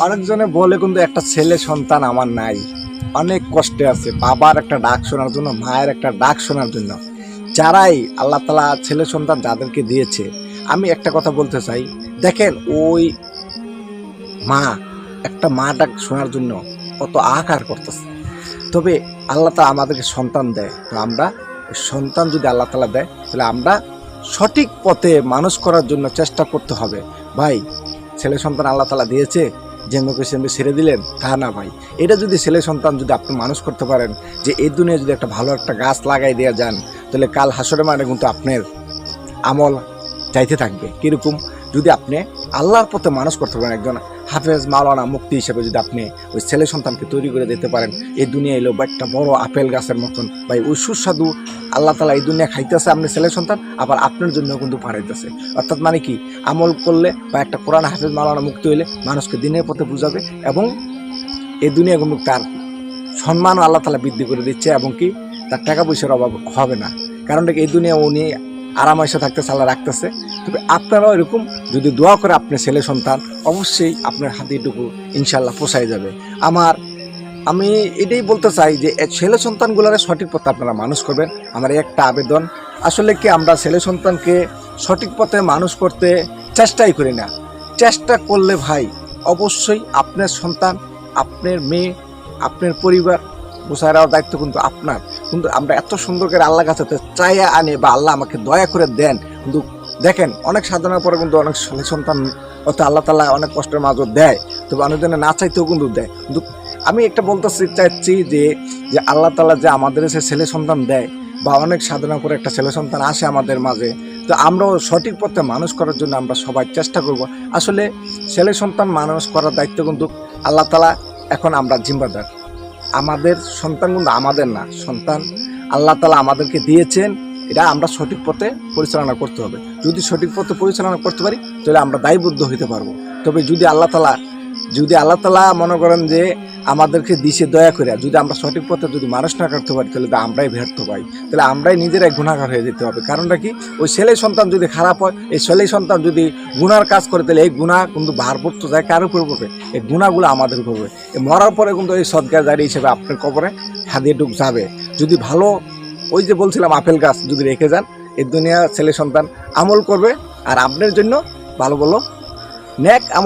অনেকজনে বলে কিন্তু একটা ছেলে সন্তান আমার নাই, অনেক কষ্টে আছে বাবার একটা ডাক শোনার জন্য, মায়ের একটা ডাক শোনার জন্য। যারাই আল্লাহ তালা ছেলে সন্তান যাদেরকে দিয়েছে, আমি একটা কথা বলতে চাই, দেখেন ওই মা একটা মা ডাক শোনার জন্য কত আহাকার করতেছে। তবে আল্লাহ তালা আমাদেরকে সন্তান দেয়, তো আমরা সন্তান যদি আল্লাহ তালা দেয় তাহলে আমরা সঠিক পথে মানুষ করার জন্য চেষ্টা করতে হবে। ভাই, ছেলে সন্তান আল্লাহ তালা দিয়েছে, যেমনি সেমনি ছেড়ে দিলেন তা না ভাই। এটা যদি ছেলে সন্তান যদি আপনি মানুষ করতে পারেন, যে এই দুনিয়া যদি একটা ভালো একটা গাছ লাগাই দেওয়া যান, তাহলে কাল হাসরে মানে কিন্তু আপনার আমল চাইতে থাকবে। কীরকম? যদি আপনি আল্লাহর পথে মানুষ করতে পারেন, একজন হাফেজ মাওলানা মুক্তি হিসেবে যদি আপনি ওই ছেলে সন্তানকে তৈরি করে দিতে পারেন, এই দুনিয়া এলো বা একটা বড় আপেল গাছের মতন ভাই, ওই সুস্বাদু আল্লাহ তালা এই দুনিয়া খাইতেছে আপনি ছেলে সন্তান, আবার আপনার জন্য কিন্তু পাঠাইতেছে। অর্থাৎ মানে কি, আমল করলে বা একটা কোরআন হাফেজ মাওলানা মুক্তি হইলে মানুষকে দিনের পথে বুঝাবে, এবং এই দুনিয়া কিন্তু তার সম্মানও আল্লাহ তালা বৃদ্ধি করে দিচ্ছে, এবং কি তার টাকা পয়সার অভাব হবে না। কারণটা কি, এই দুনিয়া উনি আরাম আয়সা থাকতেছে, আল্লাহ রাখতেছে। তবে আপনারাও এরকম যদি দোয়া করে আপনার ছেলে সন্তান, অবশ্যই আপনার হাতে এটুকু ইনশাল্লাহ পোষায় যাবে। আমি এটাই বলতে চাই যে ছেলে সন্তানগুলোর সঠিক পথে আপনারা মানুষ করবেন। আমার একটা আবেদন, আসলে কি আমরা ছেলে সন্তানকে সঠিক পথে মানুষ করতে চেষ্টাই করি না। চেষ্টা করলে ভাই অবশ্যই আপনার সন্তান, আপনার মেয়ে, আপনার পরিবার গোছায় রাখার দায়িত্ব কিন্তু আপনার। কিন্তু আমরা এত সুন্দর করে আল্লাহ কাছে চাইয়া আনি বা আল্লাহ আমাকে দয়া করে দেন, কিন্তু দেখেন অনেক সাধনার পরে কিন্তু অনেক ছেলে সন্তান অত আল্লাহ তাআলা অনেক কষ্টের মাঝে দেয়, তবে অনেকজনে না চাইতেও কিন্তু দেয়। কিন্তু আমি একটা বলতে চাচ্ছি যে আল্লাহ তাআলা যে আমাদের সে ছেলে সন্তান দেয় বা অনেক সাধনা করে একটা ছেলে সন্তান আসে আমাদের মাঝে, তো আমরাও সঠিক পথে মানুষ করার জন্য আমরা সবাই চেষ্টা করব। আসলে ছেলে সন্তান মানুষ করার দায়িত্ব কিন্তু আল্লাহ তাআলা, এখন আমরা জিম্মাদার। আমাদের সন্তান কিন্তু আমাদের না, সন্তান আল্লাহ তাআলা আমাদেরকে দিয়েছেন, এটা আমরা সঠিক পথে পরিচালনা করতে হবে। যদি সঠিক পথে পরিচালনা করতে পারি তাহলে আমরা দায়বদ্ধ হইতে পারবো। তবে যদি আল্লাহ তাআলা মনে করেন যে আমাদেরকে দিশে দয়া করে যদি আমরা সঠিক পথে যদি মানুষ না করতে পারি, তাহলে আমরাই ব্যর্থ পাই, তাহলে আমরাই নিজেরাই গুনাহগার হয়ে যেতে হবে। কারণটা কি, ওই ছেলে সন্তান যদি খারাপ হয়, এই ছেলে সন্তান যদি গুনার কাজ করে, তাহলে এই গুনাহ কিন্তু ভারপূর্ত যায় কার উপর পড়বে? এই গুনাহগুলো আমাদের উপর পড়বে। এই মরার পরে কিন্তু এই সদকা জারি হিসেবে আপনার কবরে হাদিয়ে ডুব যাবে। যদি ভালো, ওই যে বলছিলাম আপেল গাছ যদি রেখে যান, এই দুনিয়া ছেলে সন্তান আমল করবে, আর আপনার জন্য ভালো ভালো নেক আমল